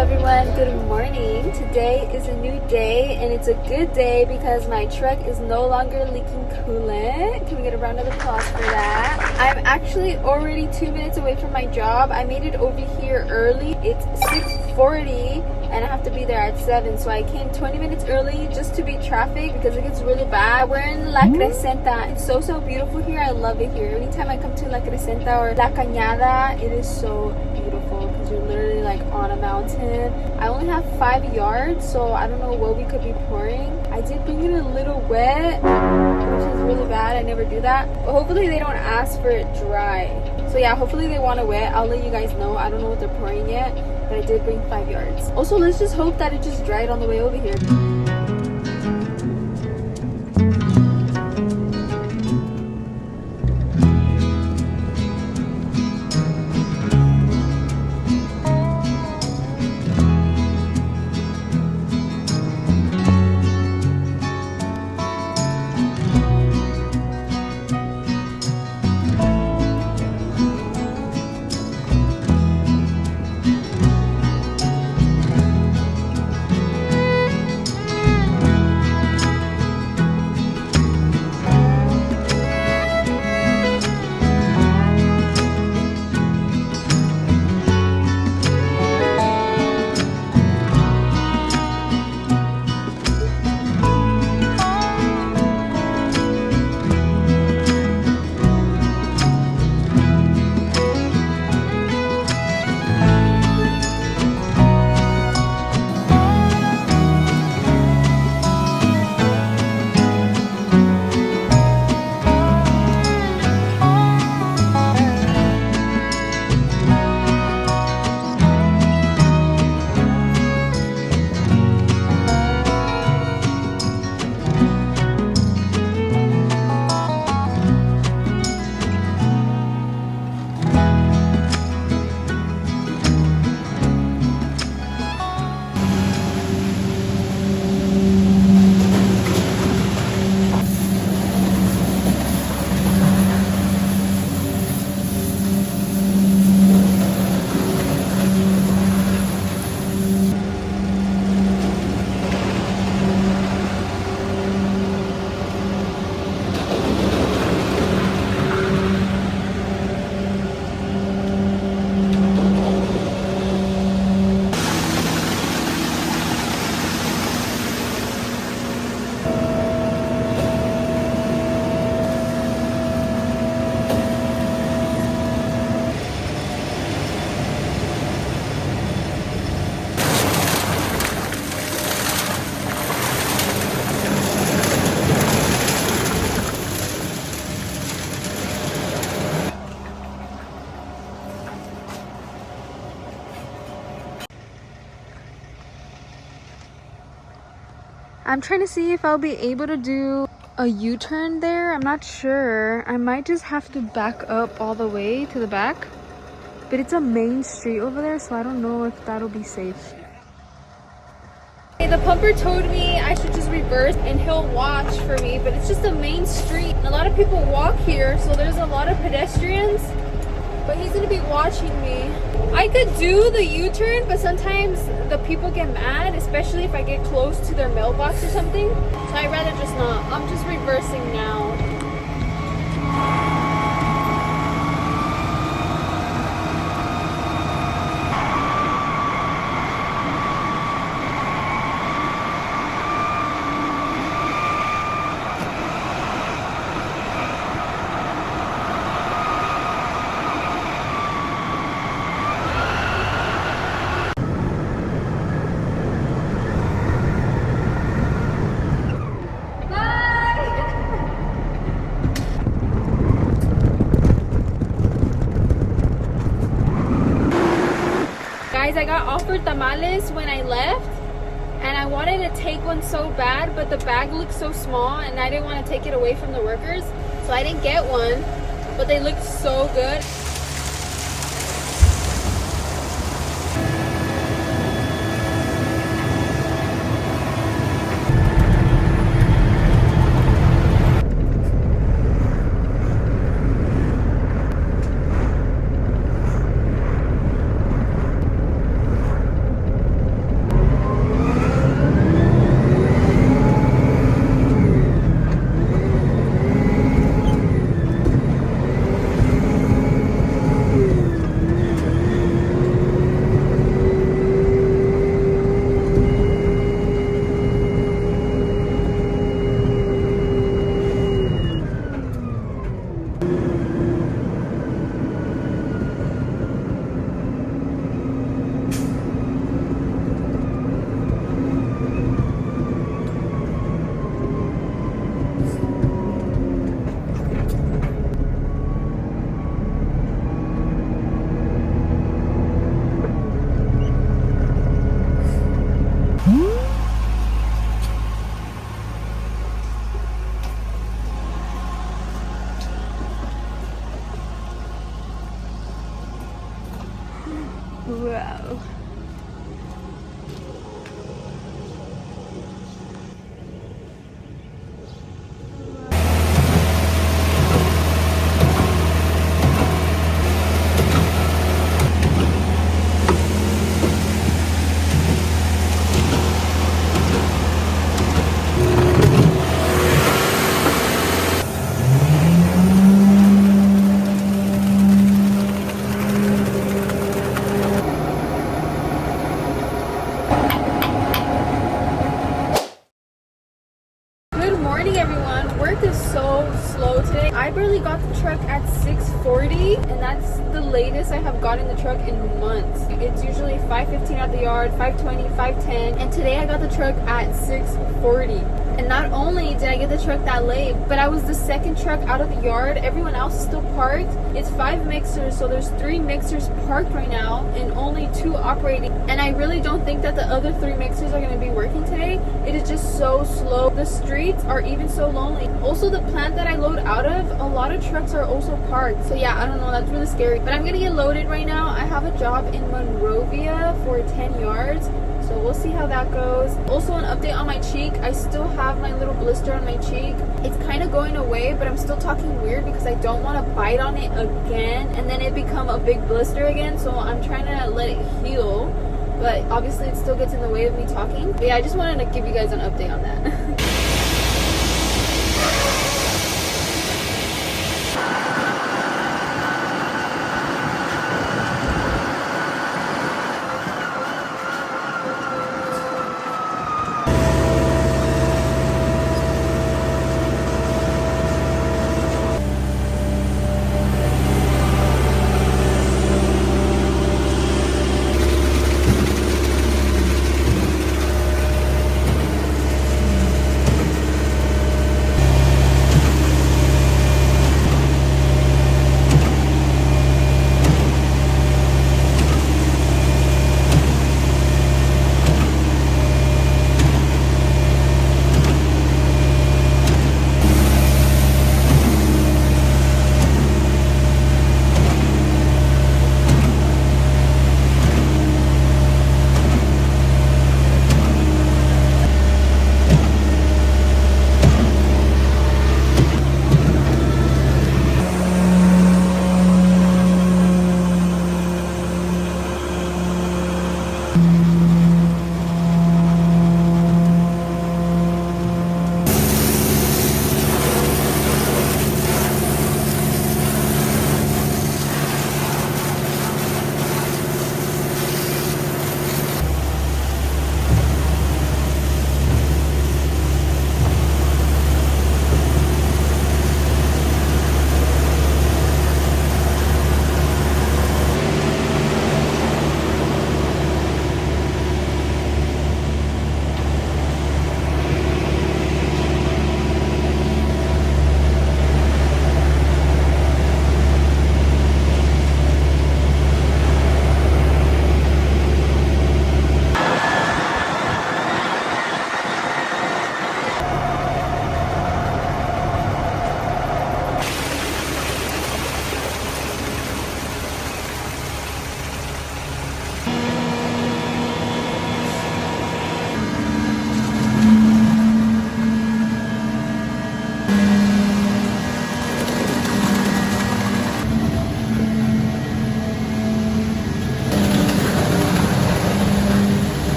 everyone, good morning. Today is a new day and it's a good day because my truck is no longer leaking coolant. Can we get a round of applause for that? I'm actually already 2 minutes away from my job. I made it over here early. It's 6:40 and I have to be there at 7, so I came 20 minutes early just to beat traffic because it gets really bad. We're in La Crescenta. It's so beautiful here. I love it here. Anytime I come to La Crescenta or La Cañada, it is so beautiful because you're literally like on a mountain. I only have 5 yards, so I don't know what we could be pouring. I did bring it a little wet, which is really bad. I never do that, but hopefully they don't ask for it dry. So yeah, hopefully they want it wet. I'll let you guys know. I don't know what they're pouring yet, but I did bring 5 yards. Also, let's just hope that it just dried on the way over here. I'm trying to see if I'll be able to do a U-turn there. I'm not sure. I might just have to back up all the way to the back. But it's a main street over there, so I don't know if that'll be safe. The pumper told me I should just reverse and he'll watch for me, but it's just a main street. A lot of people walk here, so there's a lot of pedestrians. But he's gonna be watching me. I could do the U-turn, but sometimes the people get mad, especially if I get close to their mailbox or something. So I'd rather just not. I'm just reversing now. Guys, I got offered tamales when I left and I wanted to take one so bad, but the bag looked so small and I didn't want to take it away from the workers, so I didn't get one, but they looked so good. Wow. Good morning, everyone. Work is so slow today. I barely got the truck at 6:40, and that's the latest I have gotten the truck in months. It's usually 5:15 at the yard, 5:20, 5:10, and today I got the truck at 6:40. And not only did I get the truck that late, but I was the second truck out of the yard. Everyone else is still parked. It's 5 mixers, so there's 3 mixers parked right now and only 2 operating. And I really don't think that the other 3 mixers are going to be working today. It is just so slow. The streets are even so lonely. Also, the plant that I load out of, a lot of trucks are also parked. So yeah, I don't know, that's really scary. But I'm going to get loaded right now. I have a job in Monrovia for 10 yards. So we'll see how that goes. Also, an update on my cheek. I still have my little blister on my cheek. It's kind of going away, but I'm still talking weird because I don't want to bite on it again and then it become a big blister again. So I'm trying to let it heal, but obviously it still gets in the way of me talking. But yeah, I just wanted to give you guys an update on that.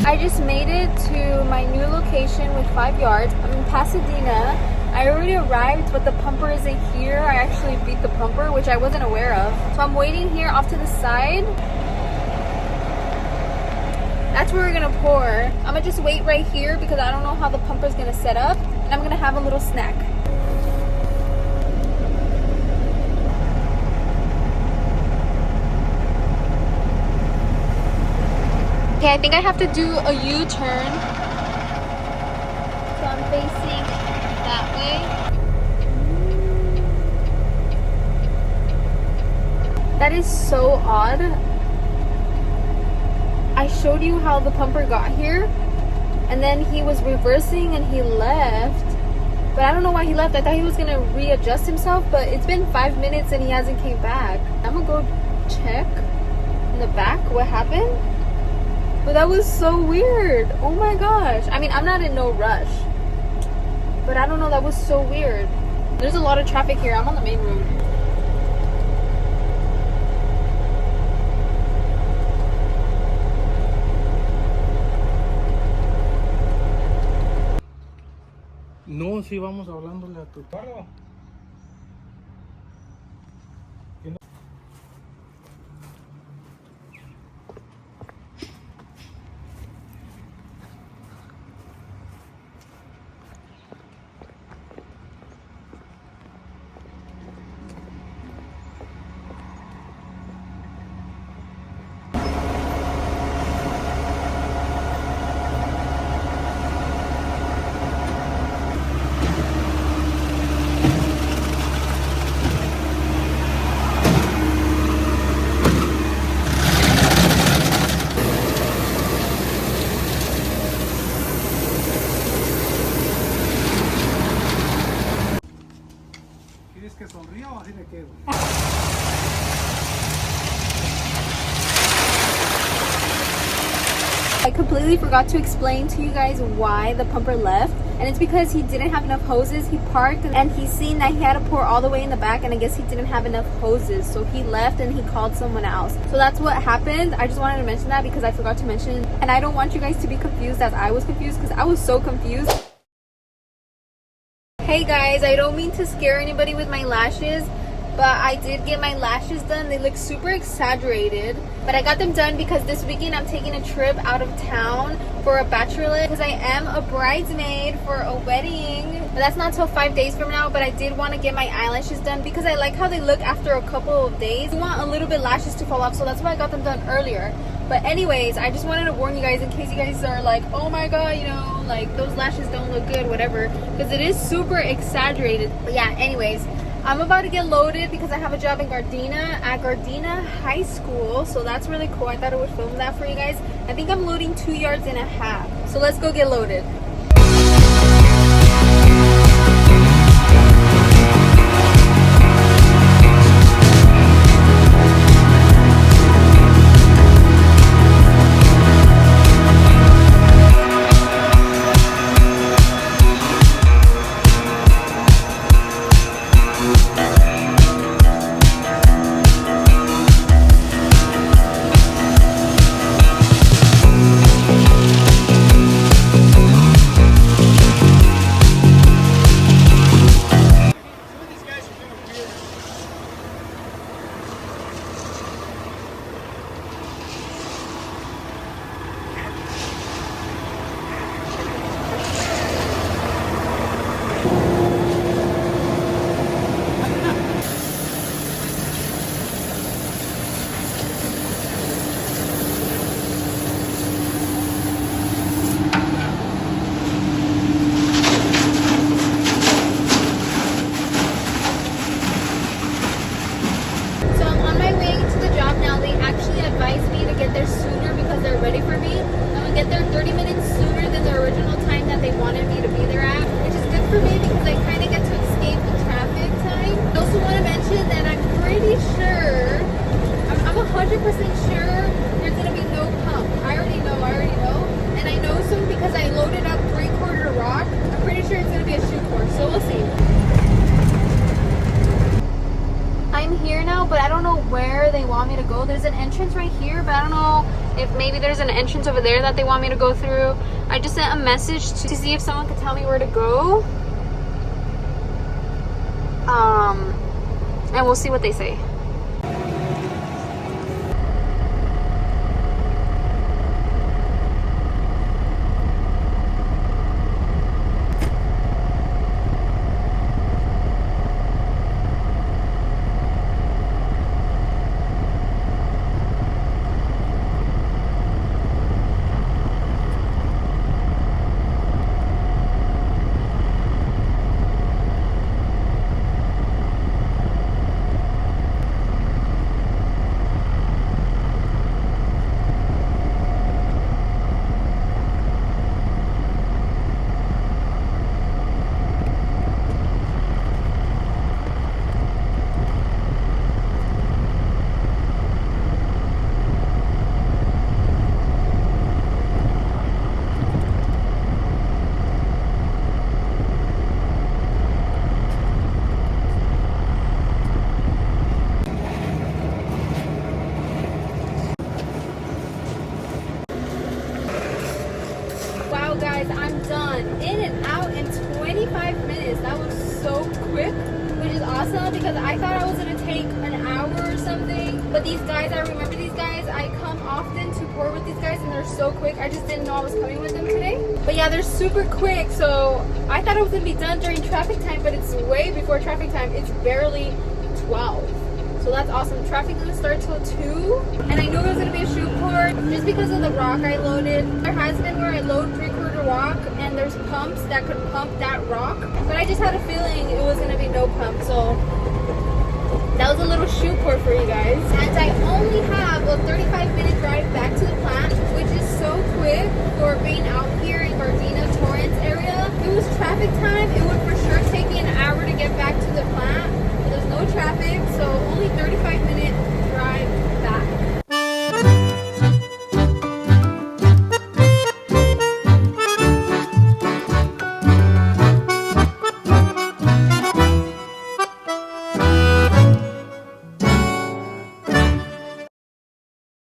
I just made it to my new location with 5 yards. I'm in Pasadena. I already arrived, but the pumper isn't here. I actually beat the pumper, which I wasn't aware of. So I'm waiting here off to the side. That's where we're gonna pour. I'm gonna just wait right here because I don't know how the pumper's gonna set up. And I'm gonna have a little snack. Okay, I think I have to do a U-turn. So I'm facing that way. That is so odd. I showed you how the pumper got here, and then he was reversing and he left. But I don't know why he left. I thought he was gonna readjust himself, but it's been 5 minutes and he hasn't came back. I'm gonna go check. what happened. But that was so weird. Oh my gosh. I mean, I'm not in no rush, but I don't know, that was so weird. There's a lot of traffic here. I'm on the main road. No, si vamos hablándole a tu carro. ¿Quieres que sonría o así me quedo? I completely forgot to explain to you guys why the pumper left, and it's because he didn't have enough hoses. He parked and he seen that he had to pour all the way in the back, and I guess he didn't have enough hoses, so he left and he called someone else. So that's what happened. I just wanted to mention that because I forgot to mention, and I don't want you guys to be confused as I was confused, because I was so confused. Hey guys, I don't mean to scare anybody with my lashes, but I did get my lashes done. They look super exaggerated, but I got them done because this weekend I'm taking a trip out of town for a bachelorette, because I am a bridesmaid for a wedding. But that's not till 5 days from now, but I did want to get my eyelashes done because I like how they look after a couple of days. I want a little bit lashes to fall off, so that's why I got them done earlier. But anyways, I just wanted to warn you guys in case you guys are like, oh my god, you know, like those lashes don't look good, whatever, because it is super exaggerated. But yeah, anyways, I'm about to get loaded because I have a job in Gardena at Gardena High School, so that's really cool. I thought I would film that for you guys. I think I'm loading 2.5 yards, so let's go get loaded. There's an entrance right here, but I don't know if maybe there's an entrance over there that they want me to go through. I just sent a message to see if someone could tell me where to go. And we'll see what they say. done. In and out in 25 minutes. That was so quick, which is awesome because I thought I was gonna take an hour or something. But these guys, I remember these guys. I come often to port with these guys and they're so quick. I just didn't know I was coming with them today. But yeah, they're super quick. So I thought I was gonna be done during traffic time, but it's way before traffic time. It's barely 12. So that's awesome. Traffic doesn't start till 2. And I knew it was going to be a shoe port just because of the rock I loaded. There has been where I load 3/4 rock and there's pumps that could pump that rock. But I just had a feeling it was going to be no pump. So that was a little shoe port for you guys. And I only have a 35-minute drive back to the plant, which is so quick for being out here in Gardena, Torrance area. If it was traffic time, it would for sure take me an hour to get back to the plant. There's no traffic, so only 35 minutes